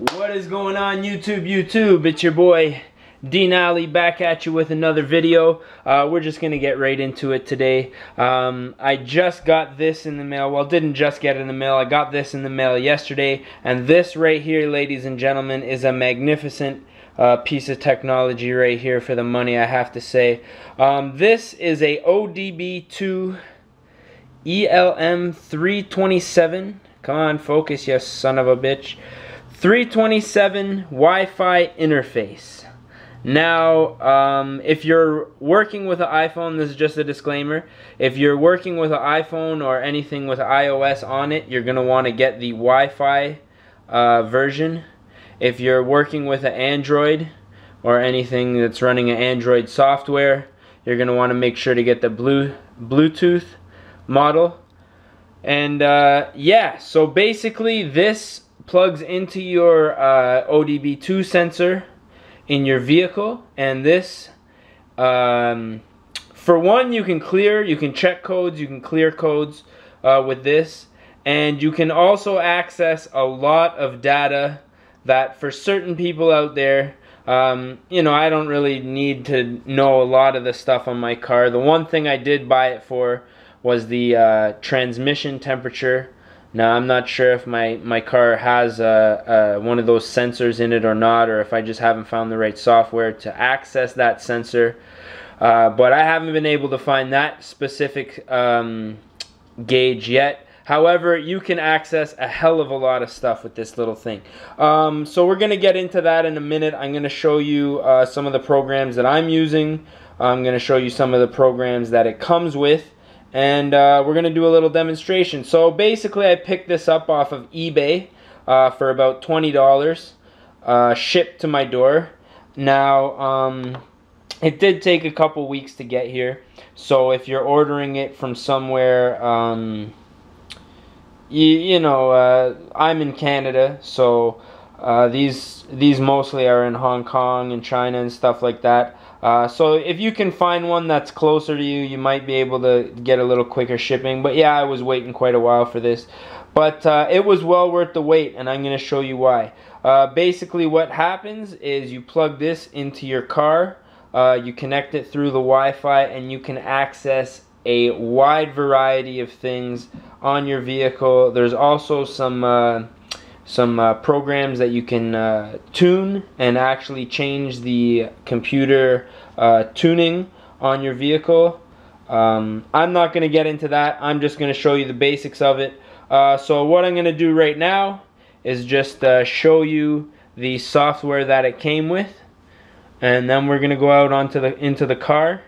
What is going on, YouTube? It's your boy DYNO back at you with another video. We're just gonna get right into it today. I just got this in the mail. Well, didn't just get it in the mail. I got this in the mail yesterday, and this right here, ladies and gentlemen, is a magnificent piece of technology right here for the money, I have to say. This is a ODBII ELM327. Come on, focus, you son of a bitch. 327 Wi-Fi interface. Now, if you're working with an iPhone, this is just a disclaimer. If you're working with an iPhone or anything with iOS on it, you're going to want to get the Wi-Fi version. If you're working with an Android or anything that's running an Android software, you're going to want to make sure to get the Bluetooth model. And yeah, so basically this plugs into your ODBII sensor in your vehicle, and this for one, you can check codes, you can clear codes with this, and you can also access a lot of data that for certain people out there, you know, I don't really need to know a lot of the stuff on my car. The one thing I did buy it for was the transmission temperature. Now, I'm not sure if my car has one of those sensors in it or not, or if I just haven't found the right software to access that sensor. But I haven't been able to find that specific gauge yet. However, you can access a hell of a lot of stuff with this little thing. So we're going to get into that in a minute. I'm going to show you some of the programs that I'm using. I'm going to show you some of the programs that it comes with. And we're going to do a little demonstration. So basically I picked this up off of eBay for about $20, shipped to my door. Now it did take a couple weeks to get here, so if you're ordering it from somewhere, you know, I'm in Canada, so these mostly are in Hong Kong and China and stuff like that. So if you can find one that's closer to you, you might be able to get a little quicker shipping. But yeah, I was waiting quite a while for this. But it was well worth the wait, and I'm going to show you why. Basically what happens is you plug this into your car, you connect it through the Wi-Fi, and you can access a wide variety of things on your vehicle. There's also some programs that you can tune and actually change the computer tuning on your vehicle. I'm not going to get into that. I'm just going to show you the basics of it. So what I'm going to do right now is just show you the software that it came with, and then we're going to go out into the car.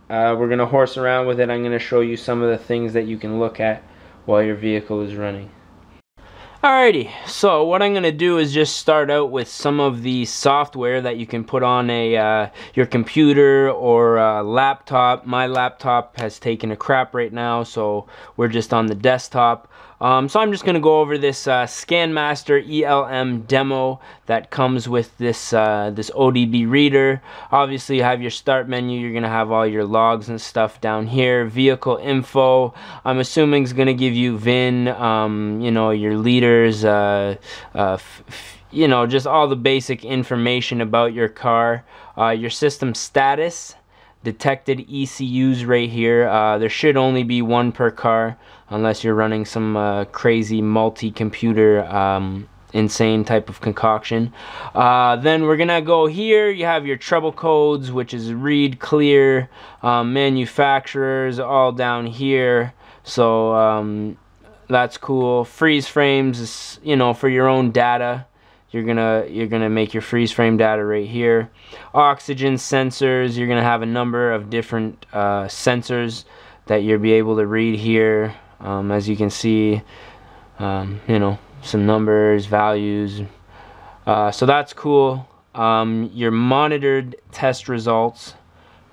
We're going to horse around with it. I'm going to show you some of the things that you can look at while your vehicle is running. Alrighty, so what I'm going to do is just start out with some of the software that you can put on your computer or laptop. My laptop has taken a crap right now, so we're just on the desktop. So I'm just going to go over this ScanMaster ELM demo that comes with this this ODB reader. Obviously you have your start menu, you're going to have all your logs and stuff down here. Vehicle info, I'm assuming is going to give you VIN, you know, your liters, you know, just all the basic information about your car. Your system status, detected ECUs right here. There should only be one per car unless you're running some crazy multi-computer insane type of concoction. Then we're gonna go here. You have your trouble codes, which is read, clear, manufacturers, all down here. So that's cool. Freeze frames is, you know, for your own data. You're gonna make your freeze frame data right here. Oxygen sensors, you're gonna have a number of different sensors that you'll be able to read here. As you can see, you know, some numbers, values. So that's cool. Your monitored test results,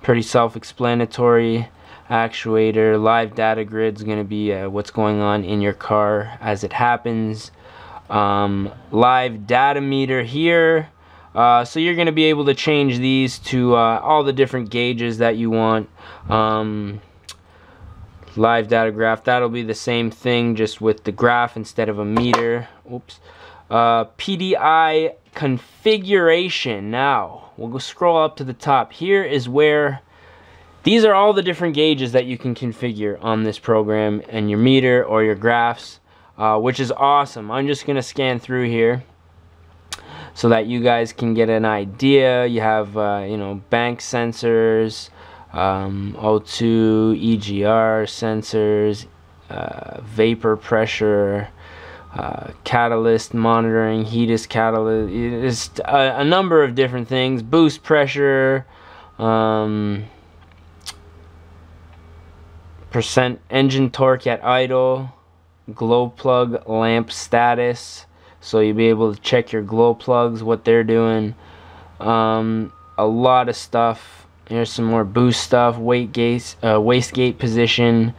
pretty self-explanatory. Actuator, live data grid's gonna be what's going on in your car as it happens. Live data meter here, so you're going to be able to change these to all the different gauges that you want. Live data graph, that'll be the same thing, just with the graph instead of a meter. Oops. PDI configuration. Now we'll go scroll up to the top. Here is where these are all the different gauges that you can configure on this program and your meter or your graphs, which is awesome. I'm just gonna scan through here so that you guys can get an idea. You have you know, bank sensors, O2, EGR sensors, vapor pressure, catalyst monitoring, heatus catalyst, it's a number of different things, boost pressure, percent engine torque at idle, glow plug lamp status, so you'll be able to check your glow plugs, what they're doing, a lot of stuff. Here's some more boost stuff, wastegate position,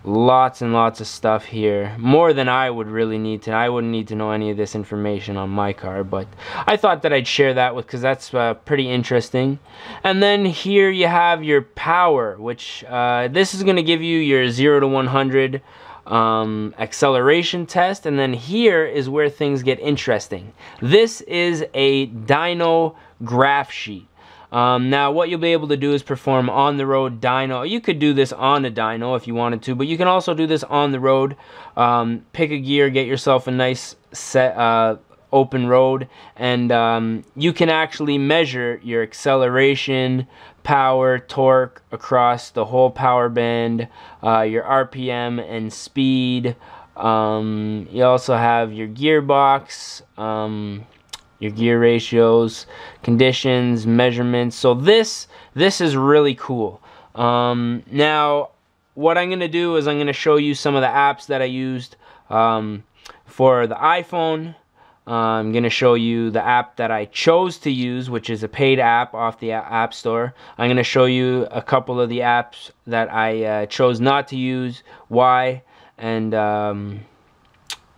lots and lots of stuff here, more than I would really need to. I wouldn't need to know any of this information on my car, but I thought that I'd share that with, because that's pretty interesting. And then here you have your power, which this is going to give you your 0 to 100 acceleration test. And then here is where things get interesting. This is a dyno graph sheet. Now what you'll be able to do is perform on the road dyno. You could do this on a dyno if you wanted to, but you can also do this on the road. Pick a gear, get yourself a nice set open road, and you can actually measure your acceleration, power, torque across the whole power band, your RPM and speed. You also have your gearbox, your gear ratios, conditions, measurements. So this is really cool. Now what I'm gonna do is I'm gonna show you some of the apps that I used for the iPhone. I'm gonna show you the app that I chose to use, which is a paid app off the App Store. I'm gonna show you a couple of the apps that I chose not to use, why, and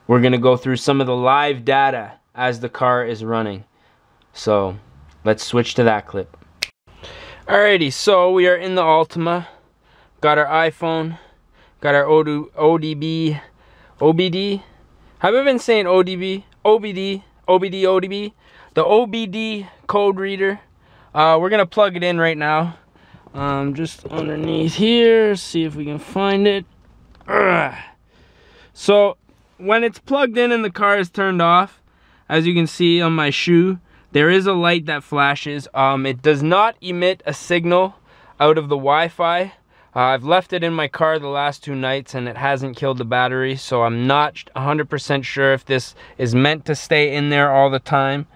we're gonna go through some of the live data as the car is running. So let's switch to that clip. Alrighty, so we are in the Altima, got our iPhone, got our ODBII, OBD. Have I been saying ODB, OBD, OBD, ODB? The OBD code reader. We're gonna plug it in right now. Just underneath here, see if we can find it. So when it's plugged in and the car is turned off, as you can see on my shoe, there is a light that flashes. It does not emit a signal out of the Wi-Fi. I've left it in my car the last 2 nights and it hasn't killed the battery, so I'm not 100% sure if this is meant to stay in there all the time.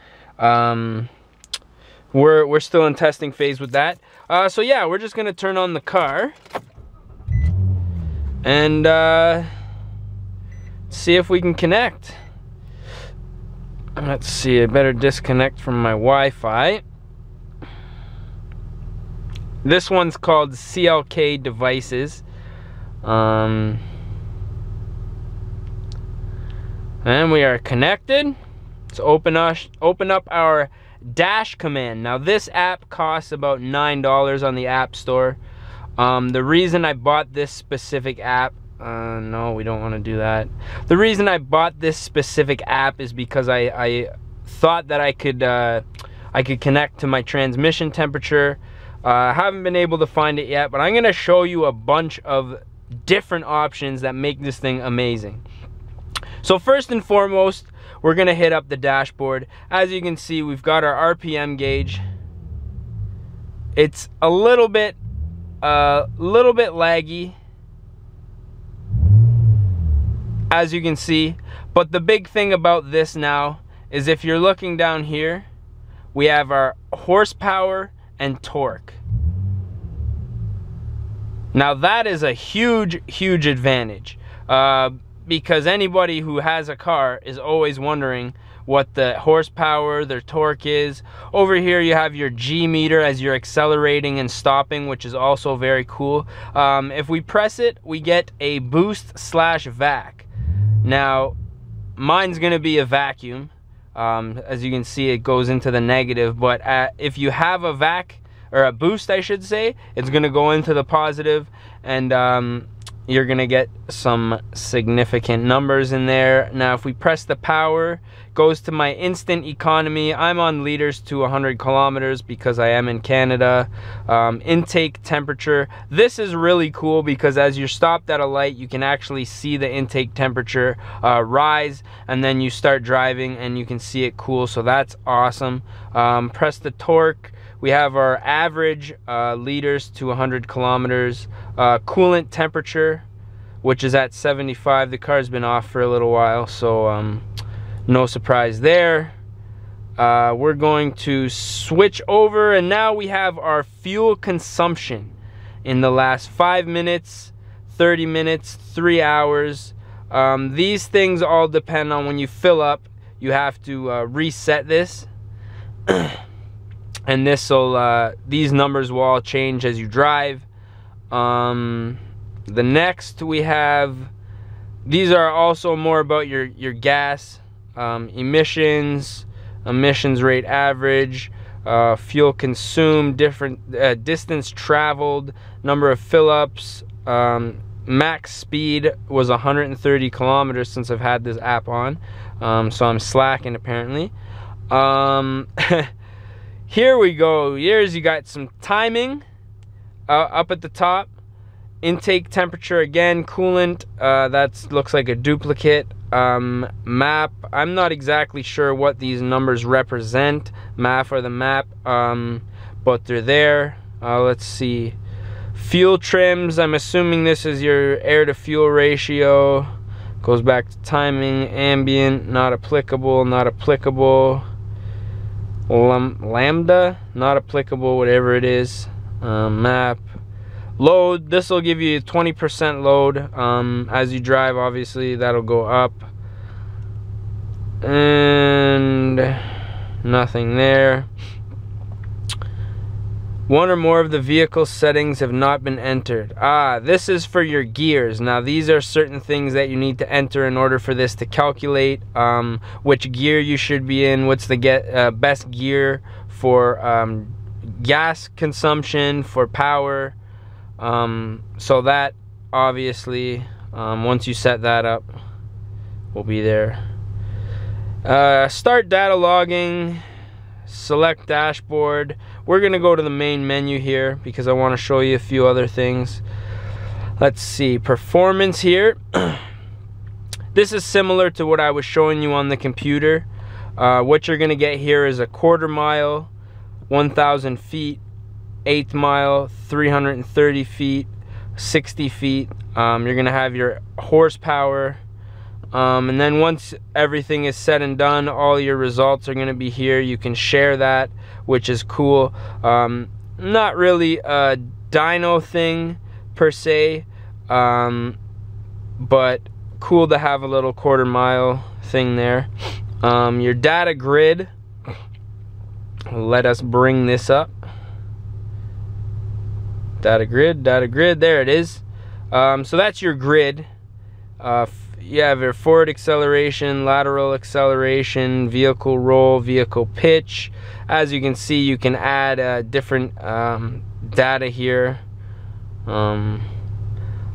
We're still in testing phase with that. So yeah, we're just gonna turn on the car and see if we can connect. Let's see, I better disconnect from my Wi-Fi. This one's called CLK devices. And we are connected. Let's open up our dash command. Now this app costs about $9 on the App Store. The reason I bought this specific app, no, we don't want to do that. The reason I bought this specific app is because I thought that I could connect to my transmission temperature. I haven't been able to find it yet, but I'm going to show you a bunch of different options that make this thing amazing. So first and foremost, we're going to hit up the dashboard. As you can see, we've got our RPM gauge. It's a little bit laggy, as you can see, but the big thing about this now is if you're looking down here, we have our horsepower and torque. Now that is a huge advantage, because anybody who has a car is always wondering what the horsepower, their torque is. Over here you have your G meter as you're accelerating and stopping, which is also very cool. If we press it, we get a boost / vac. Now mine's gonna be a vacuum. As you can see, it goes into the negative, but if you have a vac, or a boost I should say, it's gonna go into the positive, and you're gonna get some significant numbers in there. Now if we press the power, goes to my instant economy. I'm on liters to 100 kilometers because I am in Canada. Intake temperature, this is really cool because as you're stopped at a light, you can actually see the intake temperature rise, and then you start driving and you can see it cool, so that's awesome. Press the torque. We have our average liters to 100 kilometers. Coolant temperature, which is at 75. The car's been off for a little while, so no surprise there. We're going to switch over, and now we have our fuel consumption in the last 5 minutes, 30 minutes, 3 hours. These things all depend on when you fill up. You have to reset this. And this will these numbers will all change as you drive. The next we have, these are also more about your gas, emissions, emissions rate average, fuel consumed, different distance traveled, number of fill-ups. Max speed was 130 kilometers since I've had this app on, so I'm slacking apparently. Here we go. Here's, you got some timing up at the top. Intake temperature again, coolant, that looks like a duplicate. Map, I'm not exactly sure what these numbers represent. MAF or the map, but they're there. Let's see. Fuel trims, I'm assuming this is your air to fuel ratio. Goes back to timing, ambient, not applicable, not applicable. Lambda, not applicable, whatever it is. Map. Load, this will give you 20% load. As you drive, obviously that'll go up. And nothing there. One or more of the vehicle settings have not been entered. This is for your gears. Now these are certain things that you need to enter in order for this to calculate which gear you should be in, what's the best gear for gas consumption, for power. So that obviously once you set that up will be there. Start data logging, select dashboard. We're gonna go to the main menu here because I want to show you a few other things. Let's see, performance here. This is similar to what I was showing you on the computer. What you're gonna get here is a quarter mile, 1,000 feet, 1/8 mile, 330 feet, 60 feet. You're gonna have your horsepower, and then once everything is said and done, all your results are gonna be here. You can share that, which is cool. Not really a dyno thing per se, but cool to have a little quarter mile thing there. Your data grid, let us bring this up. Data grid, there it is. So that's your grid. You have your forward acceleration, lateral acceleration, vehicle roll, vehicle pitch. As you can see, you can add different data here. I'm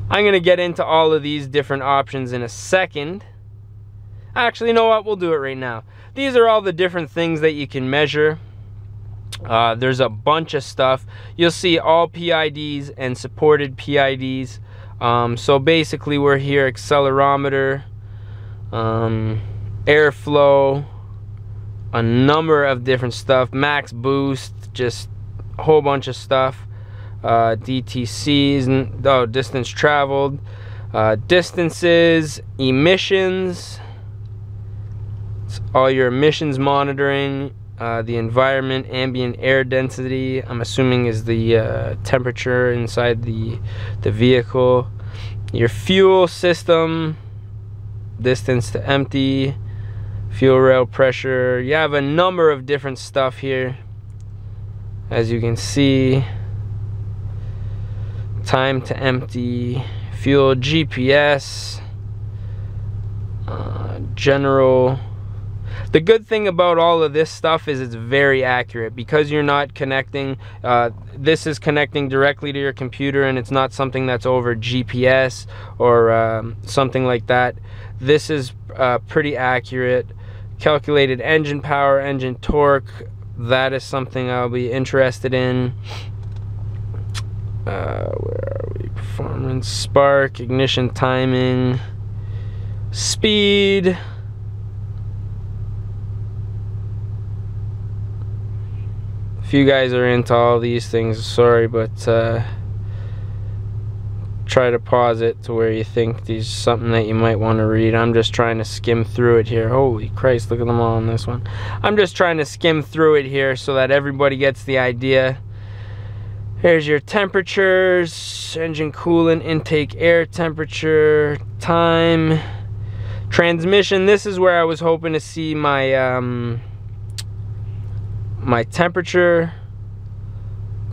gonna get into all of these different options in a second. Actually, you know what? We'll do it right now. These are all the different things that you can measure. There's a bunch of stuff. You'll see all PIDs and supported PIDs. So basically we're here, accelerometer, airflow, a number of different stuff, max boost, just a whole bunch of stuff. DTCs, distance traveled, distances, emissions, it's all your emissions monitoring. The environment, ambient air density, I'm assuming is the temperature inside the vehicle. Your fuel system, distance to empty, fuel rail pressure. You have a number of different stuff here, as you can see. Time to empty, fuel, GPS, general. The good thing about all of this stuff is it's very accurate, because you're not connecting, this is connecting directly to your computer, and it's not something that's over GPS or something like that. This is pretty accurate. Calculated engine power, engine torque, that is something I'll be interested in. Where are we? Performance, spark, ignition timing, speed. If you guys are into all these things, sorry, but try to pause it to where you think these something that you might want to read. I'm just trying to skim through it here. Holy Christ, look at them all on this one. I'm just trying to skim through it here so that everybody gets the idea. Here's your temperatures, engine coolant, intake air temperature, time, transmission. This is where I was hoping to see my my temperature,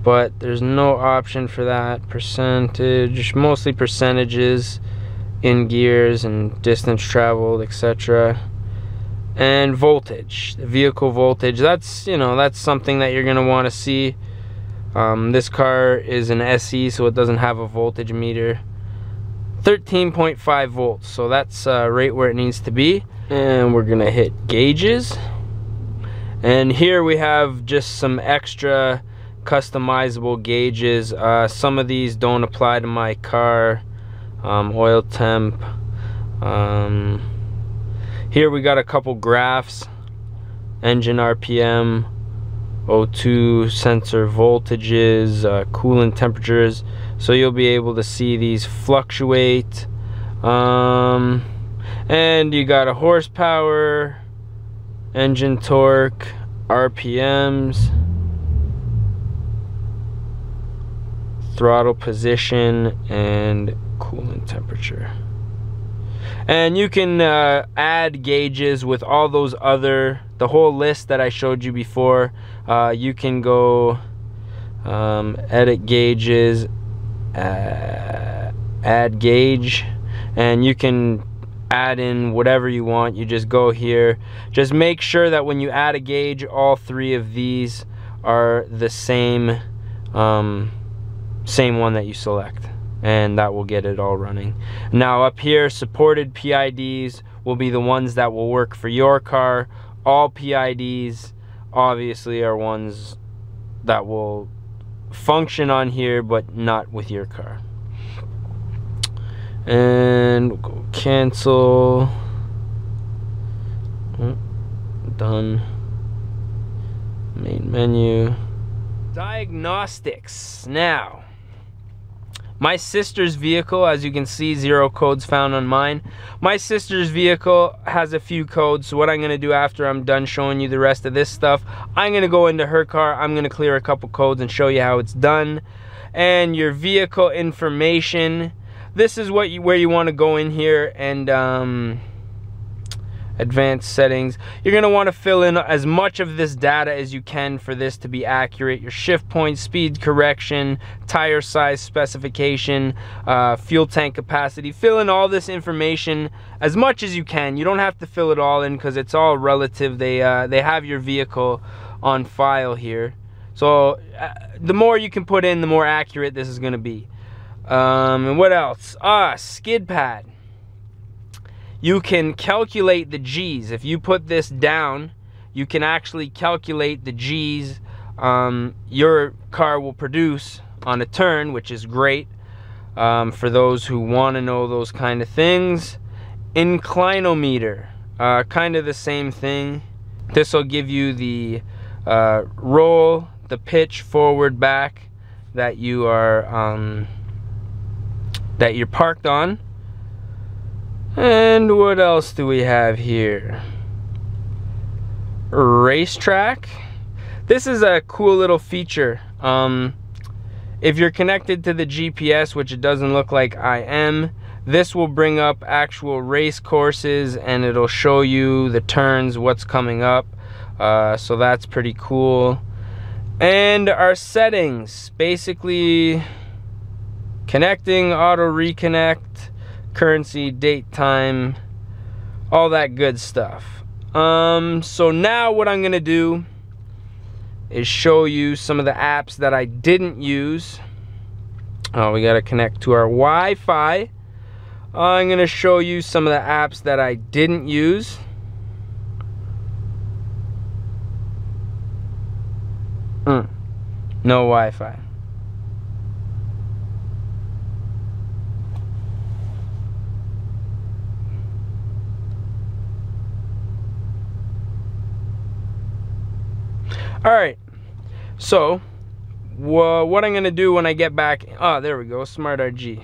but there's no option for that. Percentage, mostly percentages in gears and distance traveled, etc. And voltage, the vehicle voltage. That's, you know, that's something that you're gonna want to see. This car is an SE, so it doesn't have a voltage meter. 13.5 volts, so that's right where it needs to be. And we're gonna hit gauges. And here we have just some extra customizable gauges. Some of these don't apply to my car. Oil temp. Here we got a couple graphs. Engine RPM, O2 sensor voltages, coolant temperatures, so you'll be able to see these fluctuate. And you got a horsepower, engine torque, RPMs, throttle position, and coolant temperature. And you can add gauges with all those other, the whole list that I showed you before. You can go edit gauges, add gauge, and you can add in whatever you want. You just go here. Just make sure that when you add a gauge, all three of these are the same same one that you select, and that will get it all running. Now up here, supported PIDs will be the ones that will work for your car. All PIDs obviously are ones that will function on here but not with your car. And we'll go cancel. Done. Main menu. Diagnostics. Now, my sister's vehicle, as you can see, 0 codes found on mine. My sister's vehicle has a few codes, so what I'm going to do after I'm done showing you the rest of this stuff, I'm going to go into her car, I'm going to clear a couple codes and show you how it's done. And your vehicle information, this is what where you want to go in here and advanced settings. You're going to want to fill in as much of this data as you can for this to be accurate. Your shift point, speed correction, tire size specification, fuel tank capacity. Fill in all this information as much as you can. You don't have to fill it all in because it's all relative. They have your vehicle on file here. So the more you can put in, the more accurate this is going to be. And what else? Skid pad. You can calculate the G's. If you put this down, you can actually calculate the G's your car will produce on a turn, which is great for those who want to know those kind of things. Inclinometer, kind of the same thing. This will give you the roll, the pitch, forward, back that you are that you're parked on. And what else do we have here? Racetrack. This is a cool little feature. If you're connected to the GPS, which it doesn't look like I am, this will bring up actual race courses and it'll show you the turns, what's coming up. So that's pretty cool. And our settings, basically connecting, auto reconnect, currency, date, time, all that good stuff. So now what I'm gonna do is show you some of the apps that I didn't use. Oh, we gotta connect to our Wi-Fi. I'm gonna show you some of the apps that I didn't use. No Wi-Fi. Alright, so what I'm going to do when I get back, there we go, Smart RG.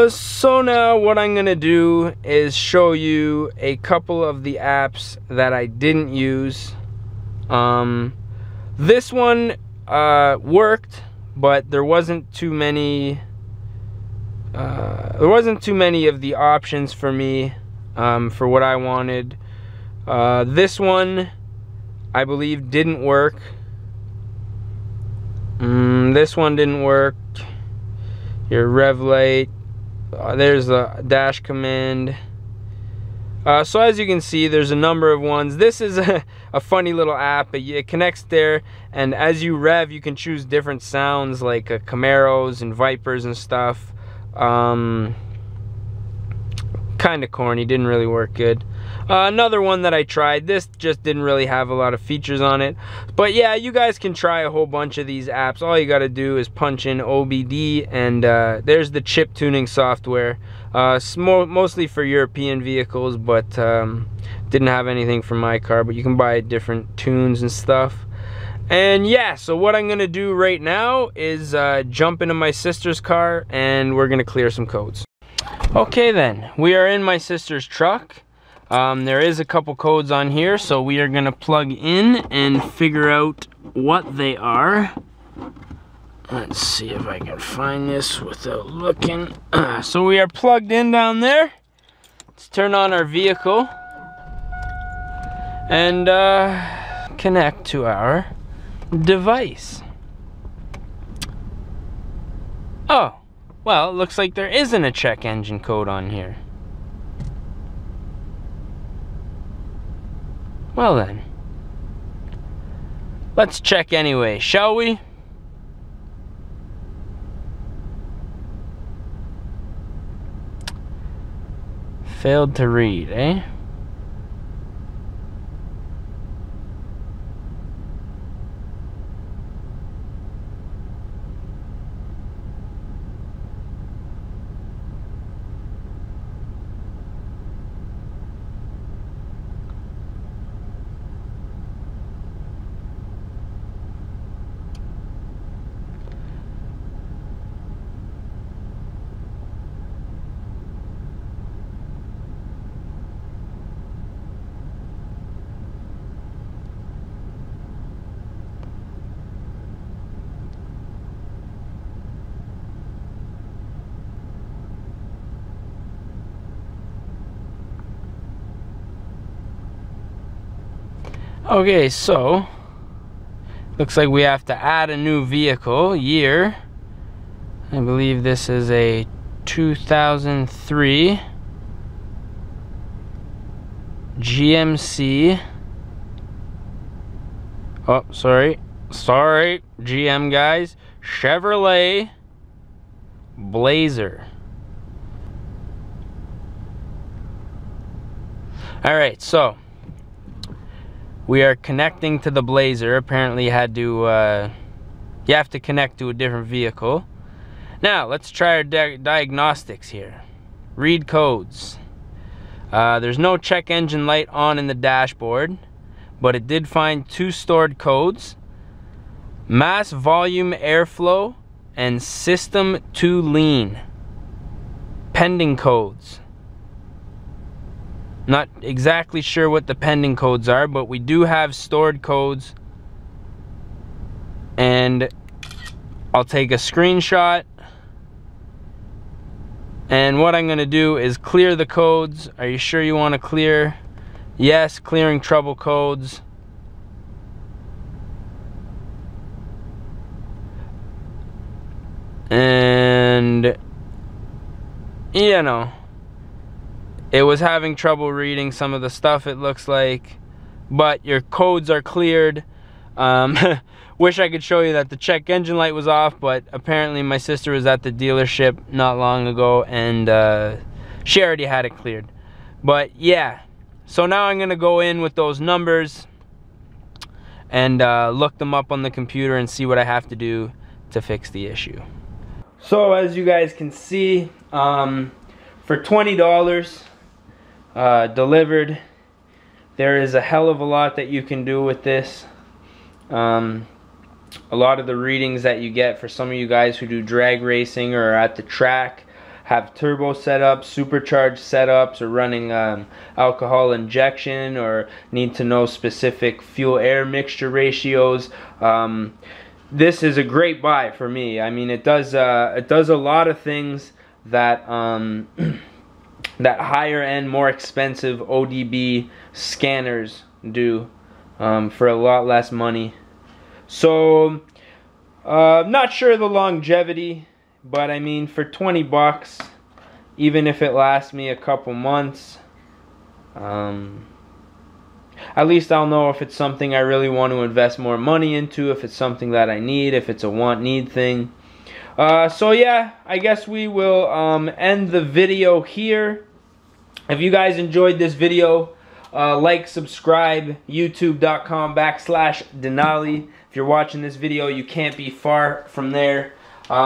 So now what I'm going to do is show you a couple of the apps that I didn't use. This one worked, but there wasn't too many of the options for me for what I wanted. This one I believe didn't work. This one didn't work. Your rev light. There's the dash command. So as you can see, there's a number of ones. This is a funny little app. It connects there, and as you rev, you can choose different sounds like Camaros and Vipers and stuff. Kind of corny, didn't really work good. Another one that I tried, this just didn't really have a lot of features on it. But yeah, you guys can try a whole bunch of these apps. All you got to do is punch in OBD, and there's the chip tuning software. Mostly for European vehicles, but didn't have anything for my car. But you can buy different tunes and stuff. And yeah, so what I'm gonna do right now is jump into my sister's car, and we're gonna clear some codes. Okay then, we are in my sister's truck. There is a couple codes on here, so we are gonna plug in and figure out what they are. Let's see if I can find this without looking. So we are plugged in down there. Let's turn on our vehicle and connect to our device. Oh, well, it looks like there isn't a check engine code on here. Well then, let's check anyway, shall we? Failed to read, eh? Okay, so looks like we have to add a new vehicle year. I believe this is a 2003 GMC. Oh, sorry, GM guys. Chevrolet Blazer. All right, so we are connecting to the Blazer. Apparently you have to connect to a different vehicle. Now let's try our diagnostics here. Read codes. There's no check engine light on in the dashboard, but it did find two stored codes: mass volume airflow and system to lean. Pending codes. Not exactly sure what the pending codes are, but we do have stored codes, and I'll take a screenshot, and what I'm gonna do is clear the codes. Are you sure you want to clear? Yes, clearing trouble codes. And you know, it was having trouble reading some of the stuff, it looks like, but your codes are cleared. Wish I could show you that the check engine light was off, but apparently my sister was at the dealership not long ago and she already had it cleared. But yeah, so now I'm gonna go in with those numbers and look them up on the computer and see what I have to do to fix the issue. So as you guys can see, for $20 delivered, there is a hell of a lot that you can do with this. A lot of the readings that you get for some of you guys who do drag racing or are at the track have turbo setups, supercharged setups, or running alcohol injection, or need to know specific fuel air mixture ratios. This is a great buy for me. I mean, it does a lot of things that that higher end, more expensive ODB scanners do for a lot less money. So not sure the longevity, but I mean, for 20 bucks, even if it lasts me a couple months, at least I'll know if it's something I really want to invest more money into, if it's something that I need, if it's a want-need thing. So yeah, I guess we will end the video here. If you guys enjoyed this video, like, subscribe, youtube.com/Denali. If you're watching this video, you can't be far from there.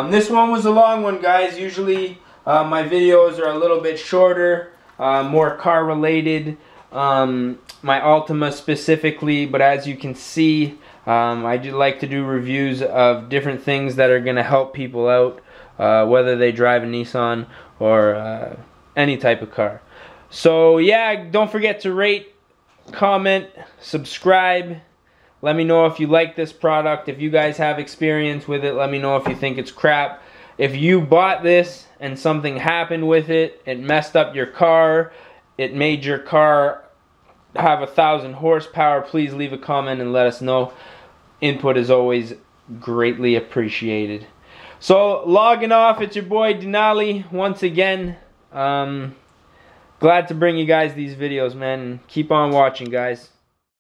This one was a long one, guys. Usually my videos are a little bit shorter, more car related, my Altima specifically, but as you can see, I do like to do reviews of different things that are going to help people out, whether they drive a Nissan or any type of car. So yeah, don't forget to rate, comment, subscribe. Let me know if you like this product. If you guys have experience with it, let me know if you think it's crap. If you bought this and something happened with it, it messed up your car, it made your car have 1,000 horsepower, please leave a comment and let us know. Input is always greatly appreciated. So logging off, it's your boy Denali once again. Glad to bring you guys these videos, man. Keep on watching, guys.